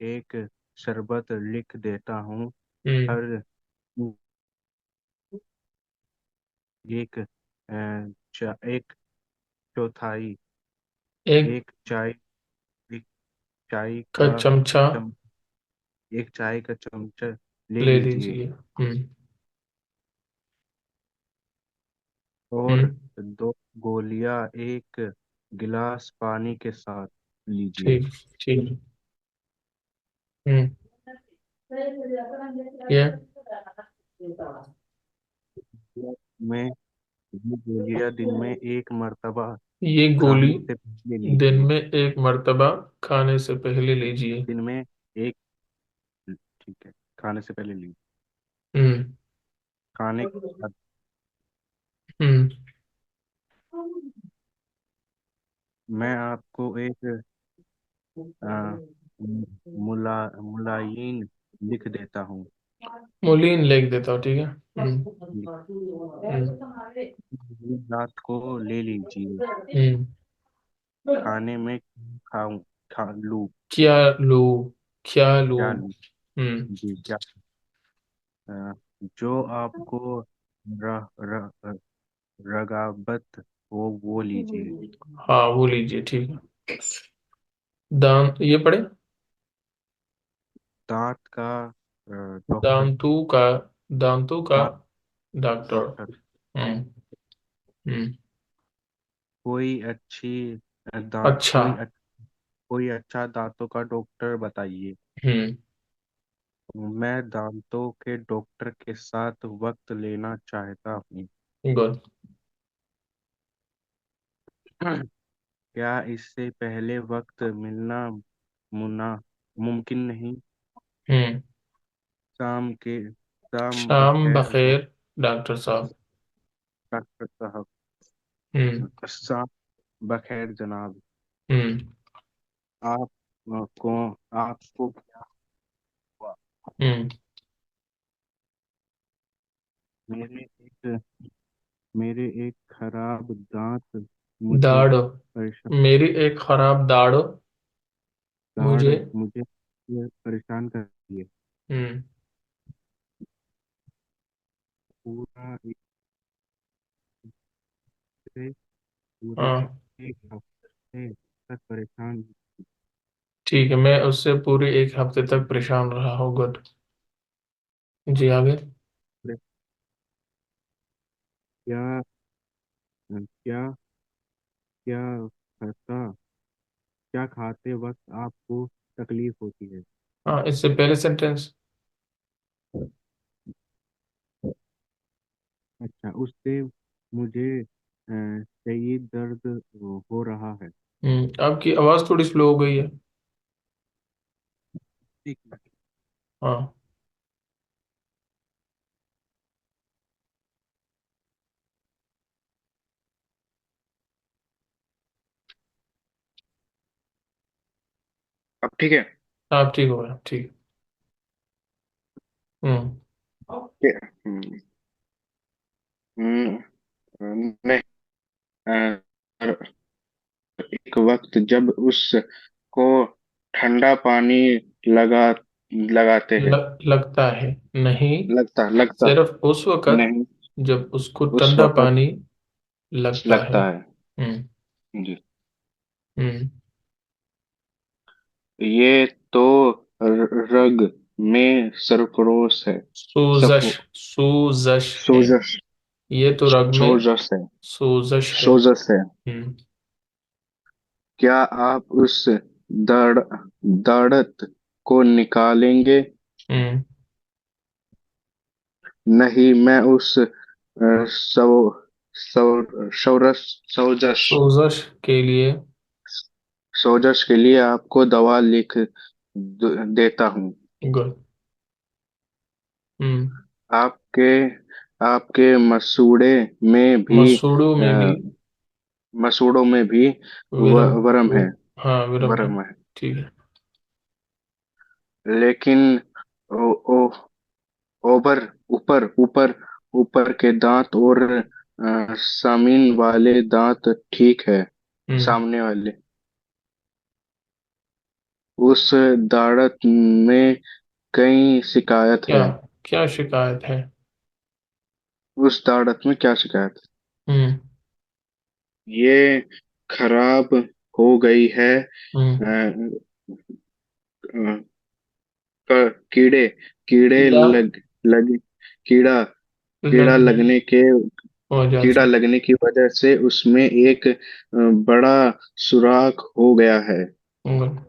एक शरबत लिख देता हूँ। हम्म। हर एक एक चौथाई। एक एक चाय एक चाय का का चमचा चम एक चाय का चमचा ले ले लीजिए। लीजिए। हम्म। और हम्म। दो गोलियां एक गिलास पानी के साथ लीजिए। ठीक। ठीक। हम्म। ये में ये गोलियां दिन में एक मर्तबा ये गोली खाने से पहले दिन लीजिए। में एक मर्तबा खाने से पहले लीजिए। दिन में एक ठीक है, खाने से पहले लीजिए। हम्म। खाने के बाद हम्म। मैं आपको एक आ, मुलायन लिख देता हूँ। मोलिन लिख देता हूँ, ठीक है। रात को ले लीजिए। हम्म। खाने में खाऊं खा लूं क्या लू? क्या लू? क्या लूं हम्म। जी क्या आ, जो आपको र, र, रगाबत हो वो लीजिए। हाँ, वो लीजिए, ठीक है। दांत ये पढ़े। दांत का डॉक्टर। दांतों का दांत डॉक्टर। डॉक्टर। हम्म। हम्म। कोई अच्छी दांत अच्छा। कोई अच्छा दांतों का डॉक्टर बताइए। हम्म। मैं दांतों के डॉक्टर के साथ वक्त लेना चाहता हूँ। गुड। क्या इससे पहले वक्त मिलना मुना मुमकिन नहीं? हम्म। शाम शाम बखैर बखैर डॉक्टर साहब। डॉक्टर साहब। हम्म। शाम बखैर जनाब। हम्म। आप को आपको क्या हुआ? हम्म। मेरे एक मेरे एक खराब दांत मुझे दाढ़। परेशान मेरी एक खराब दाढ़ दाढ़ मुझे। मुझे ये परेशान कर रही है। हम्म। पूरा एक से पूरे हाँ, एक हफ्ते तक परेशान। ठीक है, मैं उससे पूरे एक हफ्ते तक परेशान रहा हूँ। गुड। जी, आगे। क्या क्या क्या खाता क्या खाते वक्त आपको तकलीफ होती है? हाँ, इससे पहले सेंटेंस। अच्छा, उससे मुझे शदीद दर्द हो रहा है। आपकी आवाज़ थोड़ी स्लो हो गई है। एक मिनट। हाँ। अब ठीक है। आप ठीक हो गया, ठीक। हम्म। हम्म, नहीं। अ, एक वक्त जब उसको ठंडा पानी लगा लगाते हैं। लगता है नहीं, लगता सिर्फ उस वक्त नहीं। जब उसको उस ठंडा वक्त पानी लगता है। लगता है हम्म। जी। हम्म। ये तो रग में सरफरोश है। सोजश। सफो सोजश है। सोजस ये तो रग में सोजस है। सोजश है। सोजस है। हम्म। क्या आप उस दर्द दर्द को निकालेंगे? हम्म। नहीं, मैं उस सौ सौ सौरस सोजस सोजश के लिए। सोजस के लिए आपको दवा लिख देता हूँ। गुड। हम्म। आपके आपके मसूड़ों में भी अ, मसूड़ों में भी विरम वरम है। हाँ, विरम है। वरम है। ठीक है। लेकिन ओ, ओ, ओबर ऊपर ऊपर ऊपर के दांत और सामीन वाले दांत ठीक है। हम्म। सामने वाले उस दाढ़त में कई शिकायत क्या? है। क्या शिकायत है? उस दाढ़त में क्या शिकायत है? हम्म। ये खराब हो गई है। हम्म। कीड़े कीड़े कीड़ा लग कीड़ा कीड़ा लगने लगने के वजह कीड़ा से। लगने की वजह से उसमें एक बड़ा सुराख हो गया है। हम्म।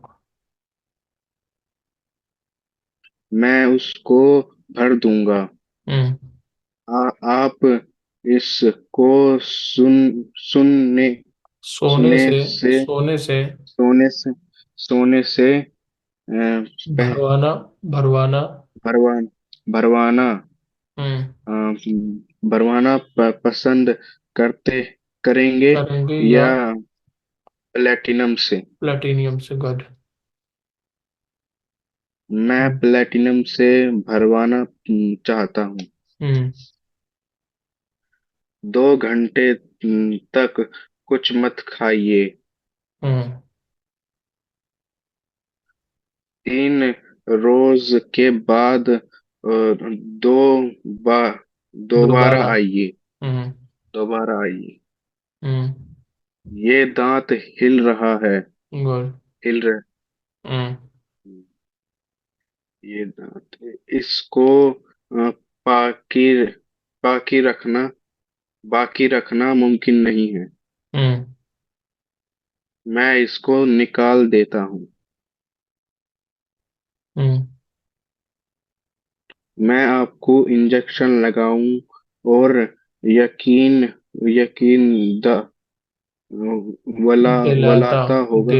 मैं उसको भर दूंगा। हम्म। आप इसको सुनने सोने सुने से। से सोने से सोने से सोने से पह भरवाना। भरवाना। भरवान भरवाना हम्म। अ, भरवाना पसंद करते करेंगे करेंगे या या प्लेटिनम से? प्लेटिनियम से? गुड। मैं हम्म। प्लेटिनम से भरवाना चाहता हूँ। हम्म। 2 घंटे तक कुछ मत खाइए। हम्म। 3 रोज के बाद दो बार दोबारा दोबारा। आइए। हम्म। दोबारा आइए। हम्म। ये दांत हिल रहा है। गुड। हिल रहा हम्म। ये दांत इसको पाकी बाकी रखना बाकी रखना मुमकिन नहीं है। हम्म। मैं इसको निकाल देता हूँ। हम्म। मैं आपको इंजेक्शन लगाऊं और यकीन यकीन द वला दिलाता वलाता होगा।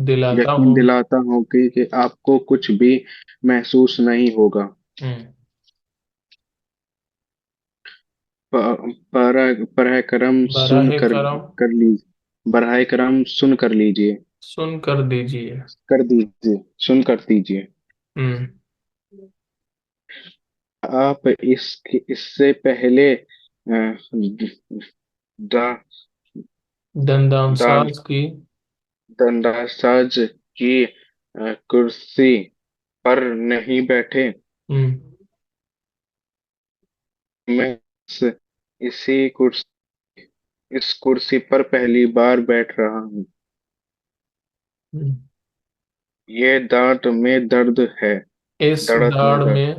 दिलाता यकीन हूँ। दिलाता हूँ कि आपको कुछ भी महसूस नहीं होगा। हम्म। पर करम सुन बराहे करम कर लीजिए। बरहाए करम सुन कर लीजिए। सुन कर दीजिए। कर दीजिए। सुन कर दीजिए। हम्म। आप इससे पहले दा, दान दंडांसाज की। दंडासाज की कुर्सी पर नहीं बैठे। हम्म। मैं इसी इस कुर्सी पर पहली बार बैठ रहा हूँ। हम्म। ये दांत में दर्द है। इस दर्द में दाढ़ दर्द में।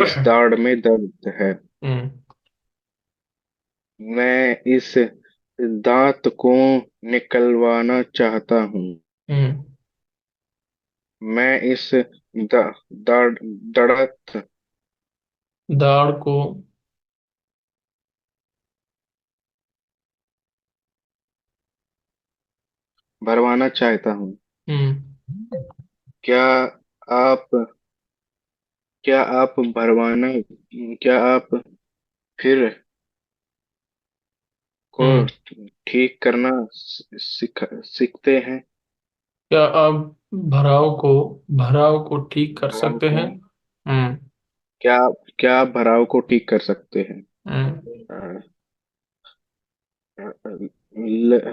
इस दाढ़ में दर्द है। हम्म। मैं इस दांत को निकलवाना चाहता हूँ। हम्म। मैं इस दर्द दाढ़ को। भरवाना चाहता हूँ। हम्म। क्या आप क्या आप भरवाना क्या आप फिर को हम्म। ठीक करना सीखते हैं? क्या आप भराव को ठीक कर भराव सकते को हैं? हम्म। क्या क्या आप भराव को ठीक कर सकते हैं? हम्म। अ,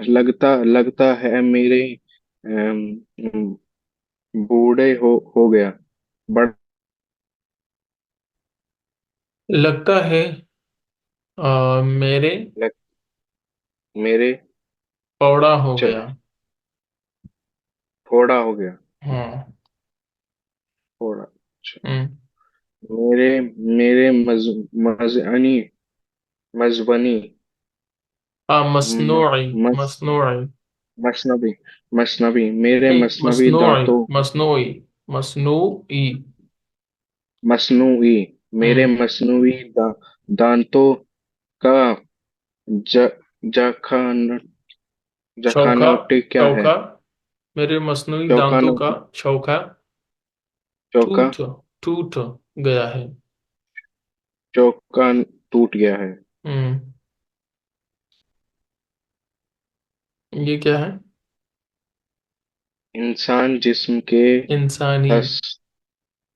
लगता लगता है मेरे अम, बूढ़े हो गया। बड़ लगता है मेरे लग, मेरे पौड़ा हो च- गया। फोड़ा हो गया। हाँ। फोड़ा अच्छा। हम्म। मेरे मेरे मजअनी मजबनी म- मसनूई। मस मसनूई। मसनबी मसनबी मेरे नहीं, मसनबी मसनूई। दांतों मसनूई। मसनूई। मसनूई मेरे हम्म। मसनूई दांतों का ज, जखान चौका। जखानौटी क्या है? चौका। मेरे मसनूई दांतों का चौखानौटी चौका चौका टूट टूट गया है। चौका टूट गया है। हम्म। ये क्या है? इंसान जिस्म के इंसानी हस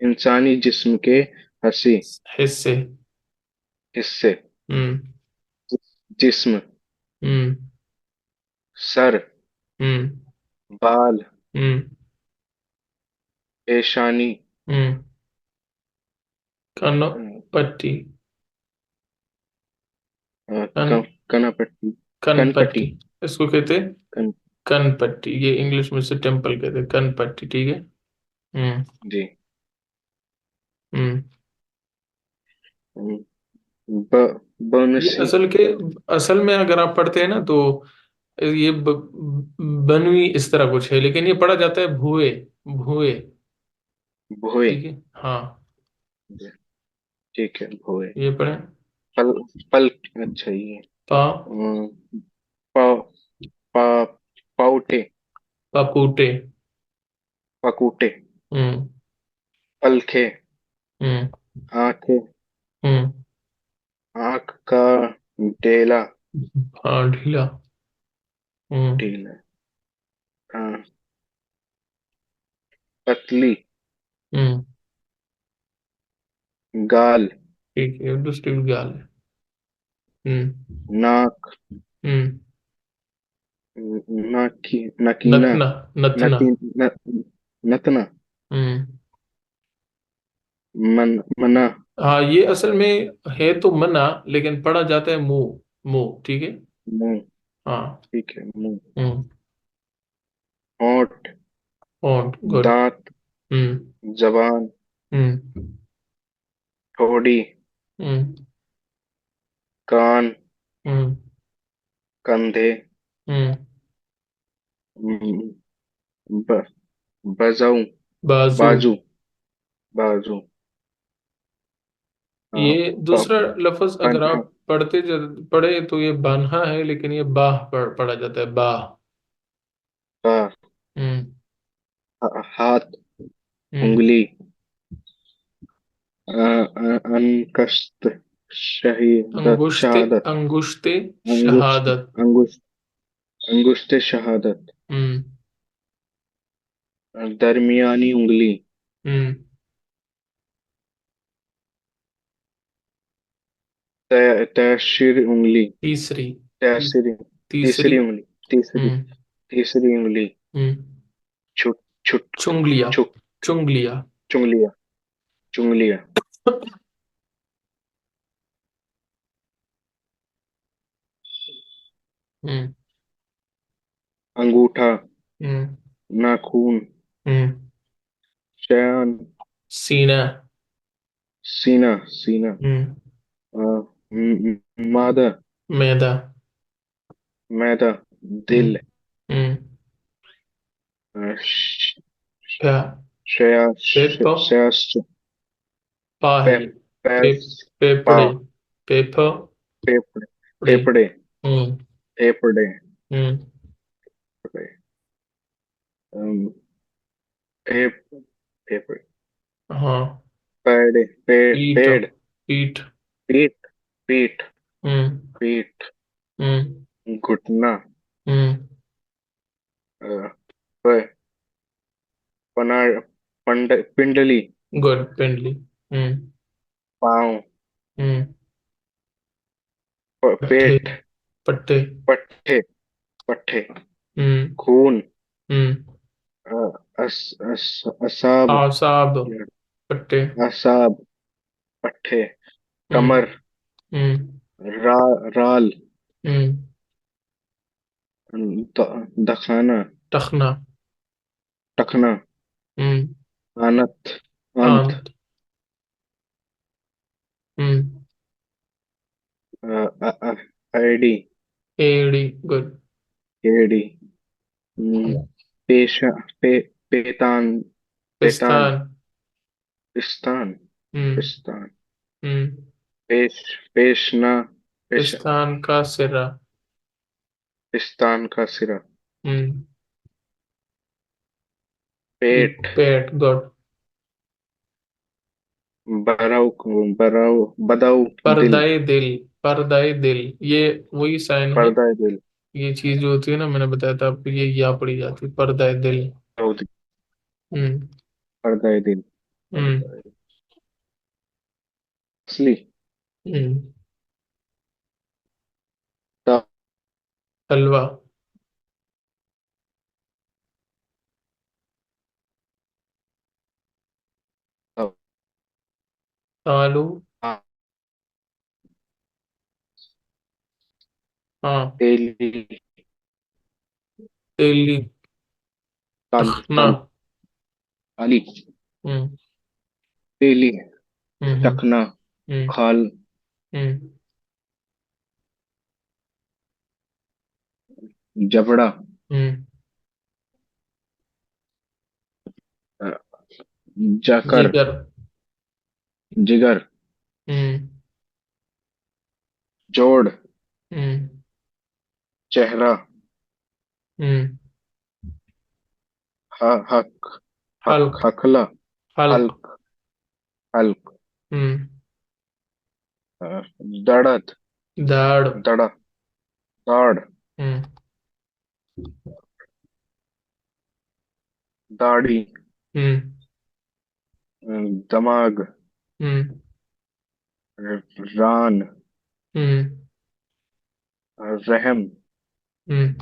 इंसानी जिस्म के हंसी हिस्से। हिस्से। हम्म। जिस्म हम्म। सर हम्म। बाल हम्म। पेशानी। हम्म। कनो अ, पट्टी। कन कनपट्टी। कन कनपट्टी। पट्टी इसको कहते हैं। कन कन पट्टी, ये इंग्लिश में से टेम्पल कहते हैं, कन पट्टी, ठीक है। हम्म। जी। हम्म। अम, ब ये बनसी। असल में अगर आप पढ़ते हैं ना तो ये बनवी इस तरह कुछ है, लेकिन ये पढ़ा जाता है भुए। भुए। भोए। ठीक है। हाँ। जी, ठीक है भोए। ये पढ़े। पल पल। अच्छा ये। पा अम, पा पा पाउटे। पापूटे। पकूटे। हम्म। पलखे। हम्म। आंखें। हम्म। आंख का डेला। हाँ, ढीला। हम्म। ढीला। हाँ, पतली। हम्म। गाल। ठीक है, दूसरी भी गाल है। हम्म। नाक। हम्म। नाकी नकीना। नथना। नथना। नती न, नतना। हम्म। मना। हाँ, ये असल में है तो मना, लेकिन पढ़ा जाता है मुंह। मुंह, ठीक है। मुंह। हाँ। ठीक है मुंह। हम्म। होंठ। होंठ, गुड। दांत। हम्म। जबान। हम्म। ठोड़ी। हम्म। कान। हम्म। कंधे। हम्म। हम्म, ब, बजाऊ। बाजू। बाजू। बाजू। हाँ, ये प, दूसरा लफ्ज अगर पंजा। आप पढ़े तो ये बान्हा है, लेकिन ये बाह पढ़ा जाता है, बाह। का हम्म। हाथ। हम्म। उंगली। अनकस्त। शहीदत अंगुश्ते। शहादत। अंगुश्ते अंगुष्ठ। शहादत। अंगुष्ठ। अंगुष्ठ शहादत। हम्म। दरमियानी उंगली। हम्म। तैसीर उंगली। तीसरी। ती, तैसीर। तीसरी। तीसरी उंगली। तीसरी। हम्म। तीसरी उंगली। हम्म। छुट छुट चुंगलिया। छुट। चुंगलिया। चुंगलिया। चुंगलिया। हम्म। अंगूठा। हम्म। नाखून। हम्म। शयान। सीना। सीना। सीना। हम्म। मादा। मैदा। मैदा। हम्म। दिल। हम्म। श- प्या। पेप। शयाश्च। पा है पे, ये। पे पैस। पा। पेपड़े। पेप। फेफड़े। पड़े। फेफड़े। हम्म। फेफड़े। हम्म। अम, फेफ फेफड़े। हाँ। पेड़। पेड़ पीठ। पेड़। पीठ। पीठ। पीठ। हम्म। पीठ। हम्म। घुटना। हम्म। अ, प- पिंडली। गुड, पेंडली। हम्म। पाँव। हम्म। पट्टे। पेट। पट्टे। पट्ठे। पट्ठे। हम्म। खून। हम्म। अ, असाब। आसाब। पट्टे। असाब। पट्ठे। हम्म। कमर। हम्म। राल। हम्म। दखाना। टखना। टखना। हम्म। आनत। अंत। आंत। हम्म। आईडी। एड़ी, गुड। एडी। हम्म, पेशा। पेतान। पेतान। पिस्तान। पिस्तान। हम्म। पिस्तान। हम्म। पेश। पेशना। पेश। पिस्तान का सिरा। पिस्तान का सिरा। हम्म। पेट। पेट, गुड। बराऊ बदाऊ। दिल। पर्दाए दिल। पर्दाए दिल। ये वही साइन है। पर्दा दिल। ये चीज जो होती है ना, मैंने बताया था आपको, ये या पड़ी जाती है, पर्दाए दिल। दाऊद। हम्म। पर्दा दिल। हम्म। पर्दा। असली। हम्म। ता- हलवा। तालू। हाँ। तेली, तेली। ताल टखना। ताल ताली, हम्म। तेली, हम्म। टकना, हम्म। खाल, हम्म। जबड़ा, हम्म। अ, जाकर, जिगर। जिगर, हम्म। जोड़, हम्म। चेहरा, हम्म। हक, हल्क। हकला, हल्क। हल्क, हल्क, हम्म। दड़त, दाढ़। दड़ा, दाढ़, हम्म। दाढ़ी, हम्म। दमाग, हम्म। रान, हम्म। रहम, हम्म।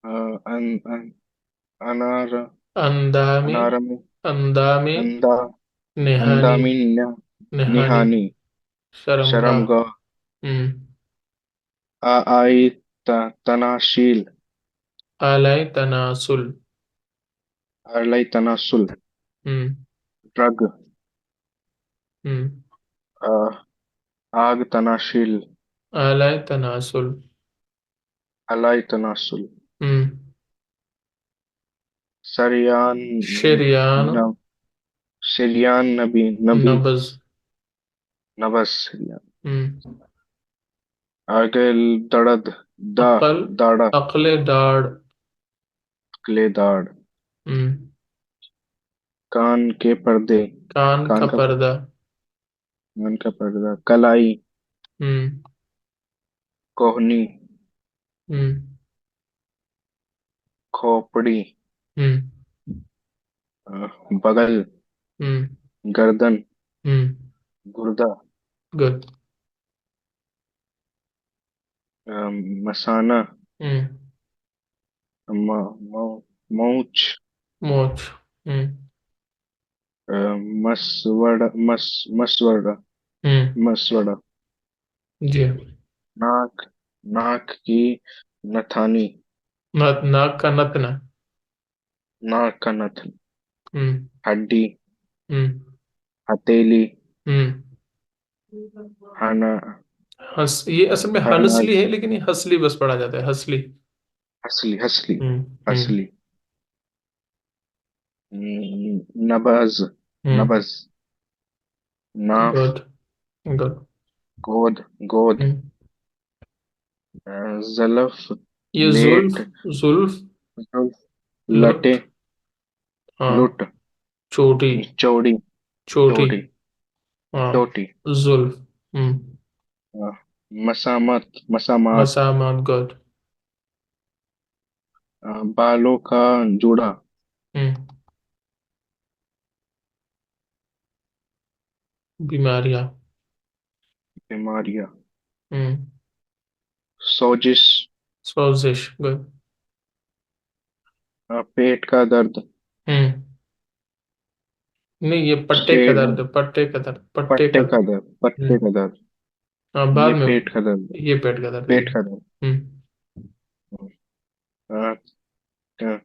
अ, अन, अन, अनार, अंदामी। अनारम, अंदामी। अंदा, निहानी। अंदामी, निहानी। निहानी, शर्मगाह। शर्मगाह, हम्म। आई, तनाशील, आलाई तनासुल। अलाई तनासुल, हम्म। ड्रग, हम्म। अ, आग तनाशील, आलाई तनासुल। अलाई तनासुल, हम्म। सरियान, शरियान। न, सिरियान, नबी, नबी, नबज। नबस, सिरियान, हम्म। आगे, दड़द, दा, अक्ल। दाड़ा, अक्ले दाढ़। कलेदाड़, हम्म। कान के पर्दे, कान कान का का पर्दा, पर्दा। कान का पर्दा, कलाई, हम्म। कोहनी, हम्म। खोपड़ी, हम्म। बगल, हम्म। गर्दन, हम्म। गुर्दा, गुड। अ, मसाना, हम्म। म, म, मौच, मोच। हम्म। अ, मसवड़ा, मसवड़ा, हम्म। मसवड़ा, जी। नाक, नाक की नथानी, नाक का नथना। नाक का नथन, हम्म। हड्डी, हम्म। हथेली, हम्म। हना, ये असल में हनसली हनाज, है, लेकिन ये हसली बस पढ़ा जाता है, हसली। हसली, हसली, हम्म। हम्म। हसली, नबज, हम्म। नबज, नाफ, गुड। गुड। गोद, गोद, हम्म। जलफ, ये जुल्फ। लेट, जुल्फ। जुल्फ, लुट। लटे, हाँ। लुट, चोटी। चौड़ी, चोटी। चोटी, हाँ। चोटी, जुल्फ। हम्म। अ, मसामत, मसामात, मसामत। गुड। बालों का जूड़ा, हम्म। बीमारियां। बीमारियां, हम्म। सोजिश, सोजिश। गुड। पेट का दर्द, हम्म। नहीं, ये पट्टे का पेट, दर्द, पट्टे का दर्द, पट्टे का पट्टे का दर्द। दर्द, पट्टे हम्म। का दर्द, हाँ, बाद ये में। पेट का दर्द, ये पेट का दर्द है ये। पेट का दर्द, हम्म। अ,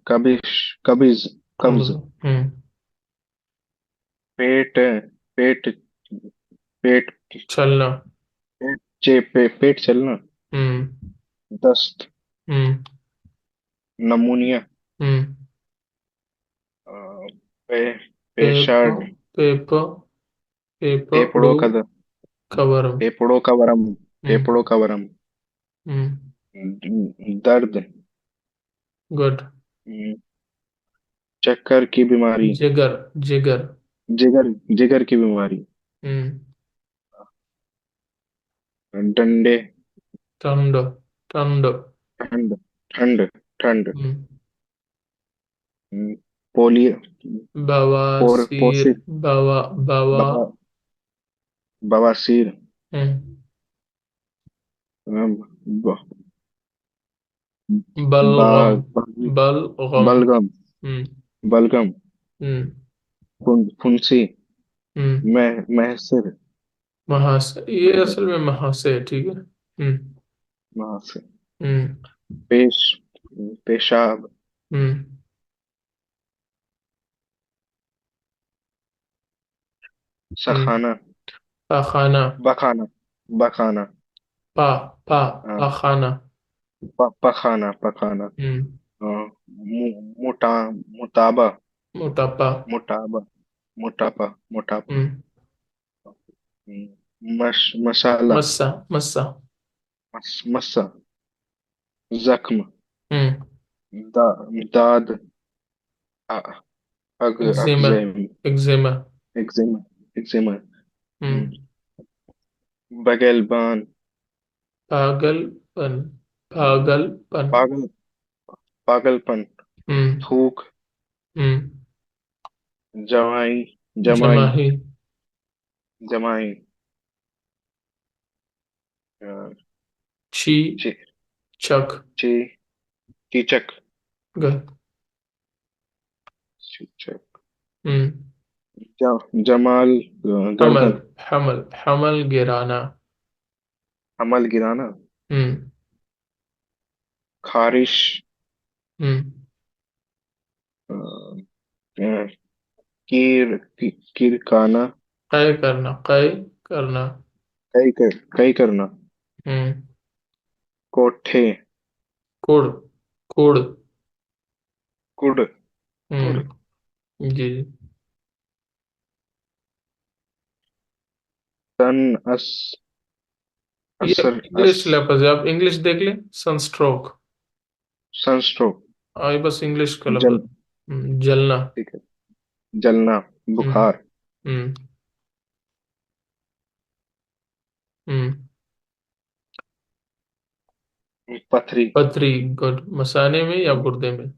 कबिश, कबिज, कब्ज। कब्ज, हम्म। पेट, पेट, पेट, चलना। पेट चलना, हम्म। दस्त, हम्म। नमूनिया, हम्म। अ, पे, पेप। पेशाब, पेप। पेपड़ू। फेफड़ों का दर्द, कवरम। फेफड़ों का वरम, हम्म। फेफड़ों का वरम, हम्म। दर्द, गुड। चक्कर की बीमारी, जिगर। जिगर। जिगर, जिगर की बीमारी, हम्म। डंडे, टंड। टंड। ठंड, ठंड, ठंड, हम्म। पोलियो, बवासीर। पोषित, बवा। बवा। बवा, बवासीर, हम्म। अम, ब, बा, बलगम। ब- बलगम। बलगम, हम्म। बलगम, हम्म। फुंसी। हम्म। महसिर। महाशय, ये असल में महाशय है, ठीक है। वहां से। हम्म। पेश पेशाब। हम्म। हम्म। सखाना। पाखाना। बखाना। बखाना। पा पा हाँ, पाखाना। पखाना पखाना। हम्म। हाँ, मुताबा। मोटापा। मुताबा। मोटापा मोटापा। हम्म। मसाला। मस्सा मस्सा। मस्सा। जख्म। हम्म। दा, दाद। अ- एक्जिमा। अक्जेम। एक्जिमा। एक्जिमा। एक्जिमा। हम्म। बगलबान। पागलपन। पागलपन। पागल पागलपन। हम्म। थूक। हम्म। जवाई। जमाई। जमाही। जमाई। अ, छी। ची चक। ची कीचक। ग। कीचक। हम्म। जमाल। हमल। गर्दन। हमल गिराना। हमल गिराना। हम्म। खारिश। हम्म। अ, अ, किरकाना। कय करना, कय करना। कई करना। हम्म। कोठे। कुड़। कुड़। कुड़। कुड़। हम्म। जी। तन। ये असर अस इंग्लिश लफ्ज है, आप इंग्लिश देख लें। सनस्ट्रोक। सनस्ट्रोक। ये बस इंग्लिश का लफ्ज। जल। जलना। ठीक है। जलना। हम्म। बुखार। हम्म। हम्म। पथरी। पथरी। गुड, मसाने में या गुर्दे में?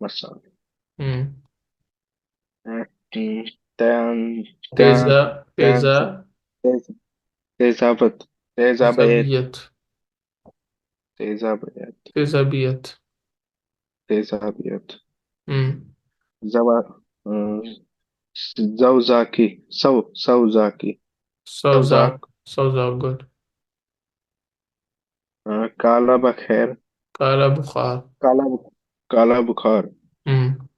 मसाले। हम्म। तैन। तैन। तेजा। तैन तेजा। से। तेज- तेजाबत। तेजाबत। तेजाबियत। तेजाबत। तेजाबियत। तेजाबियत। हम्म। जवा। जौजाकी। सौजाकी। सौजाक। सौजाक। सौजाक, गुड। काला बखैर। काला बुखार। काला काला बुखार। हम्म।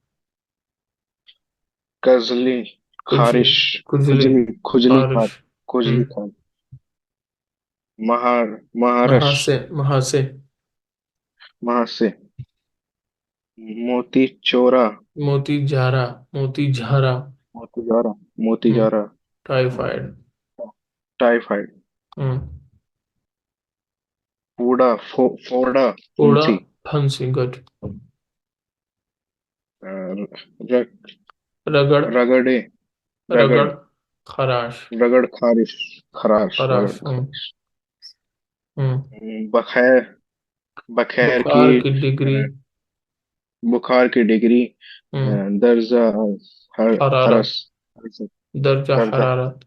कजली। खुजली। खारिश। खुजली। खुजली। खुजली खारिश। खार। खुजली हम्म। खार। महारस। महासे। महासे। महासे। मोती चोरा। मोती झारा। मोती झारा। मोतीजारा। हम्म। मोतीजारा। टाइफाइड। टाइफाइड। हम्म। फोड़ा फोड़ा। फुंसी। फंसी, गुड। र, रगड़। रगड़े। रगड़। रगड़। खराश। रगड़ खारिश। खराश रगड़ खराश। हम्म। खारिश। हम्म। बखैर। बखैर की। बुखार की डिग्री। बुखार की डिग्री। हम्म। दर्जा। हरारत। हरस। दर्जा दर्जा। हरारत।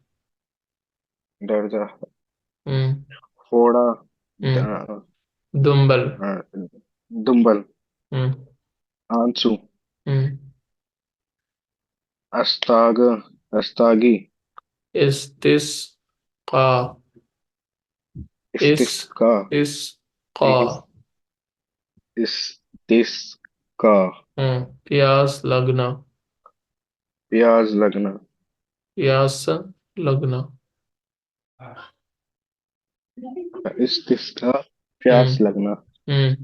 दर्जा। हम्म। फोड़ा। हम्म। द- दुम्बल। दुम्बल। हम्म। आंसू। हम्म। अस्ताग। अस्तागी। इस्तिस्का। इस। इस्तिस्का। इस। का। इस्तिस्का। प्यास लगना। प्याज लगना। प्यास लगना। इस्तिस्का। प्यास हम्म। लगना। हम्म।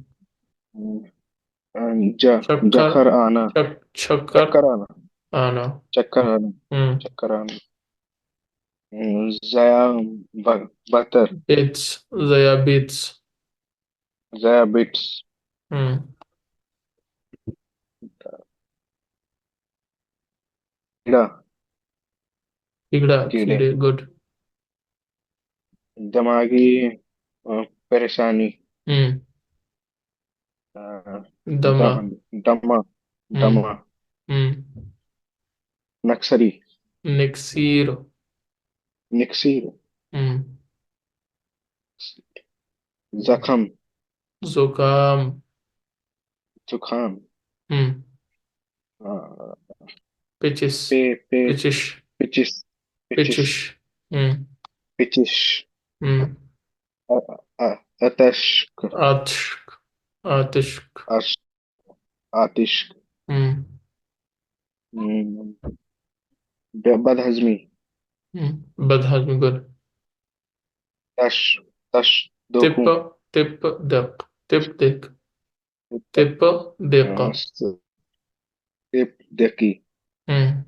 चक्कर। जखर आना। चक्कर चक्कर आना। आना। चक्कर आना। हम्म। चक्कर आना। जया। बतर। बिट्स। जया बिट्स। जया बिट्स। हम्म। कीड़ा। कीड़ा, कीड़े। कीड़े, गुड। दिमागी परेशानी। हम्म। अ, दमा। दमा। हम्म। दमा। हम्म। नक्सरी। निक्सीर। निक्सीर। हम्म। जखम। जुकाम। जुखाम। हम्म। अ, पिचिस। पे पे पिचिश। Pitches pitches पिचिश। हम्म। पिचिश हम्म। अतश्क आतिश्क। आतिश्क। अश आतिश हम्म। बदहजमी बदहजमी, गुड। तश तश तिप। दोहूं तिप दक। तिप दिक। तिप दिक। सिप दकी हम्म।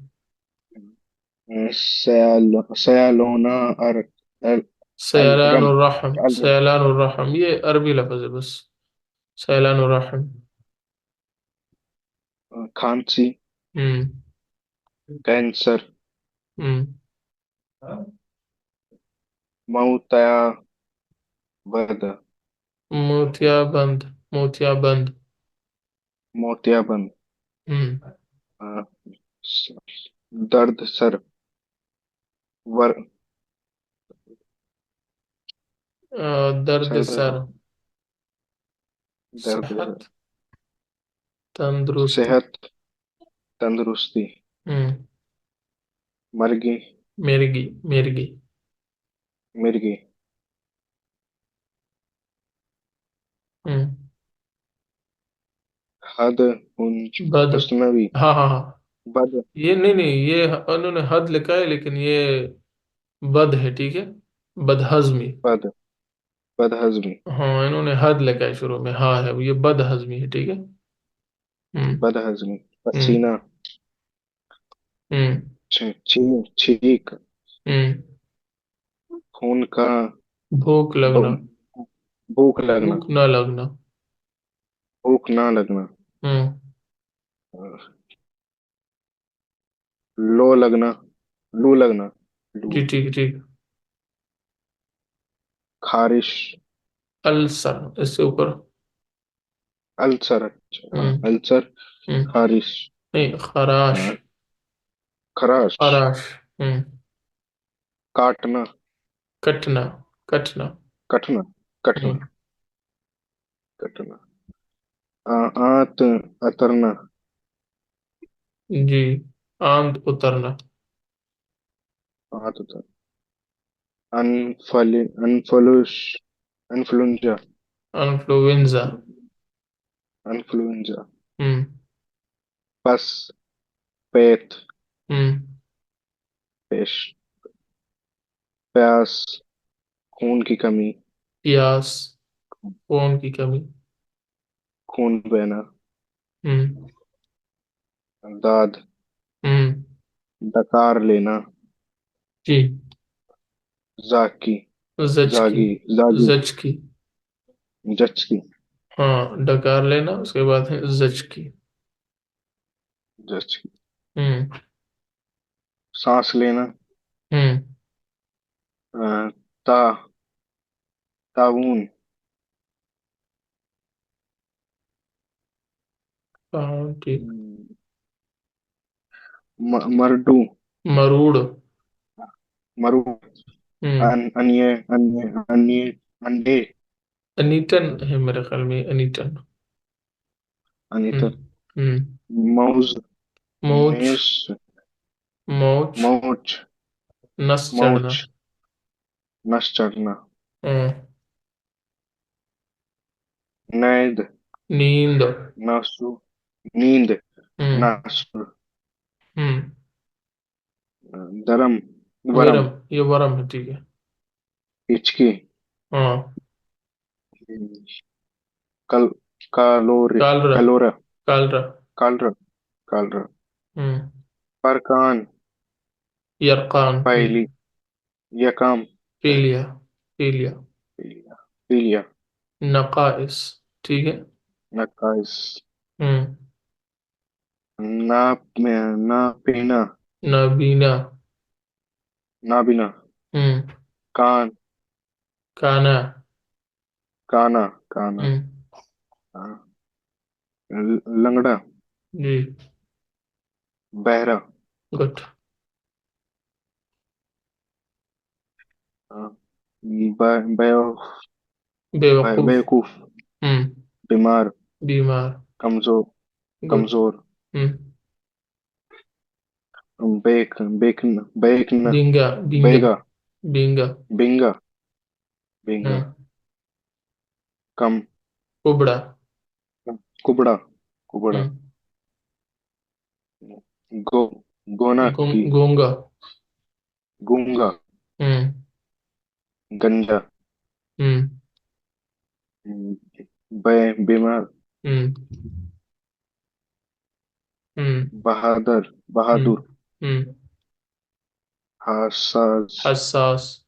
सयालोना अर अल सैलान अलरम रहम। अल सैलान रहम, ये अरबी लफ्ज है बस। सैलान रहम। खांसी हम्म। कैंसर हम्म। मऊतया बद मोतियाबंद। मोतियाबंद। मोतियाबंद हम्म। अ, दर्द सर वर दर्द सर सर। दर्द सेहत। तंदुरुस्ती। सेहत तंदुरुस्ती हम्म। मर्गी मिर्गी। मिर्गी। मिर्गी हम्म। हद उंच बद। हस्नवी हाँ हाँ हाँ। बद ये नहीं नहीं, ये उन्होंने हद लिखा है, लेकिन ये बद है, ठीक है। बदहजमी। बद बदहजमी हाँ, इन्होंने हद लिखा है शुरू में, हाँ है, ये बदहजमी है, ठीक है। हम्म। बदहजमी हम्म। पसीना हम्म। छींक हम्म। खून का भूख लगना। ब- भूख लगना भूख न लगना। भूख ना लगना हम्म। लो लगना लू लगना लू जी, ठीक ठीक। खारिश अल्सर इससे ऊपर। अल्सर अच्छा हाँ हम्म। अल्सर हम्म। खारिश नहीं, खराश। हाँ, खराश खराश। हम्म। काटना कटना। कटना। कटना कटना हम्म। कटना आंत अतरना जी। आंध उतरना। आंत उतर अनफली अनफलुश अनफ्लुंजा इन्फ्लुएंजा। अनफ्लुएंजा हम्म। पस पेट हम्म। पेश प्यास खून की कमी प्यास। खून की कमी। खून बहना हम्म। दाद हम्म। डकार लेना जी। जाकी जच की। जागी जागी जच की। जच की हाँ, डकार लेना, उसके बाद है जच की। जच की हम्म। सांस लेना हम्म। अ, ता ताऊन हाँ, ठीक। मरडू मरूड़। मरु हम्म। अन्य अन्य अन्य अंडे अनीटन है मेरे ख्याल में, अनीटन। अनितर हम्म। हम्म। मौज मोच। मेष मोच। मोच नस मोच चढ़ना। नस चढ़ना हम्म। नैद नींद। नसु नींद हम्म। नसु हम्म। धर्म वरम विरम, ये वरम है, ठीक है। हिचकी हाँ। कल कैलोरी कालरा। कैलोरा कालरा। कालरा कालरा हम्म। परकान यरकान। पहली यकाम पीलिया। पीलिया। पीलिया पीलिया नकाइस। ठीक है। नकाइस हम्म। ना ना पीना नबीना। नाबिना हम्म। कान काना। काना काना हम्म। हाँ, लंगड़ा जी। बहरा गुड। हाँ, बयो बेवकूफ। बेवकूफ हम्म। बीमार बीमार। कमजोर गुड। कमजोर हम्म। बेक बेकन बेकन बिंगा बिंगे बेगा बिंगा। बिंगा बिंगा हम्म। कम कुबड़ा। कुबड़ा कुबड़ा हम्म। गो गोना की गूंगा। गूंगा हम्म। गंजा हम्म। बीमार हम्म। हम्म। बहादुर हम्म। बहादुर हम्म। हसास हसास।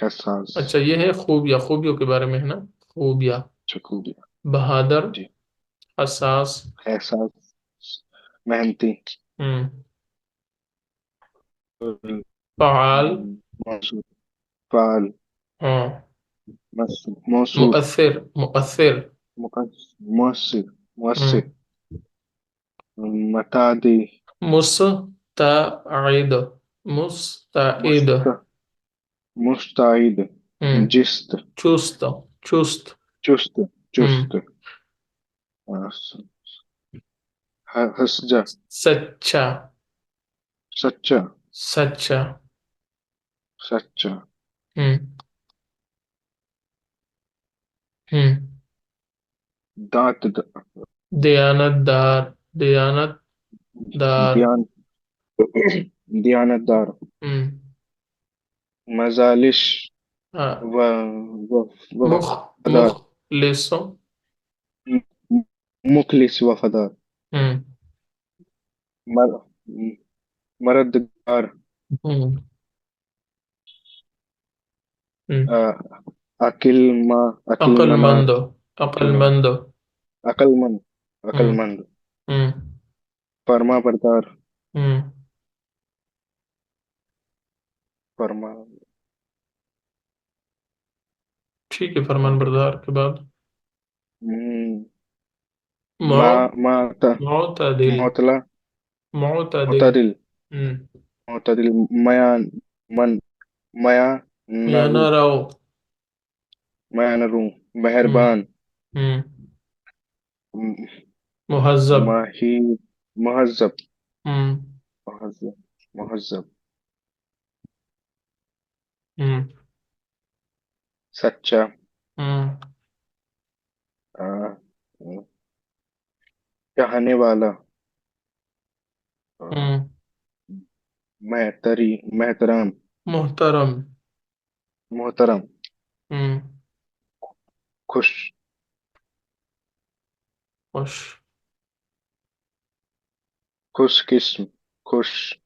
हसास अच्छा, ये है खूबिया, खूबियों के बारे में है ना। खूबिया। चकूदिया बहादुर। जी हसास। एहसास मेहनती हम्म। फ़आल। मौसूर फाल हाँ। मौसूर मुअस्सिर मुअस्सिर। मौसर मौसर हम्म। मतादी मुस्तईद। मुस्तईद। मुस्त मुस्तैद हम्म। जिस्त चुस्त। चुस्त। चुस्त हम्म। चुस्त हसजा सच्चा। सच्चा सच्चा। सच्चा हम्म। हम्म। दांत दयानतदार। दयानतदार। ध्यान दयानतदार हम्म। मजालिश हाँ। व, व, मुख वफादार मुखलिसों। मुखलिस वफादार हम्म। मर, मरदगार हम्म। हम्म। अ, अकिल अकिलमना अक्लमंद। अकिलमंद अक्लमंद। अकलमंद हम्म। अकलमंद हम्म। फरमा बरदार हम्म। फरमा ठीक है, फरमान बरदार के बाद हम्म, मा मौत। माता मोतदिल। मोतला मोतदिल। मोतदिल हम्म। मोतदिल मया मन मया नरू याना राव। मया नरू हम्म। मेहरबान हम्म। म- मुहज्जब। माही महजब हम्म। महजब महजब हम्म। सच्चा हम्म। आ, चाहने वाला आ, हम्म। मेहतराम मुहतरम। मोहतरम हम्म। खुश खुश। खुश किस्म खुश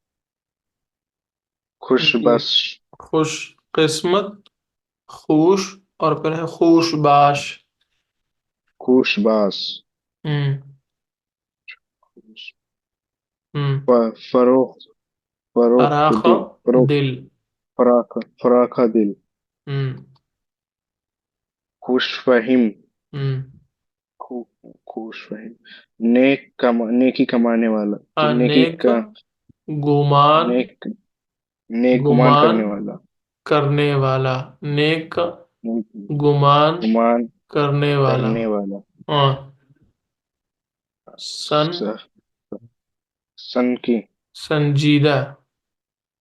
खुश ये बस खुश किस्मत। खुश। और फिर है खुशबाश। खुशबास हम्म। हम्म। फरोख फरोख्त फराख दिल फरोख दिल। फराखा दिल हम्म। खुश फहिम हम्म। खुश फहिम नेकी कमाने वाला नेकी अनेक का गुमान। नेक नेक गुमान गुमान करने वाला करने वाला। नेक नेक गुमान गुमान करने वाला। करने वाला हाँ। सन। स- सन की संजीदा।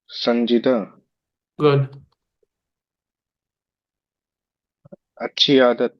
संजीदा गुड। अच्छी आदत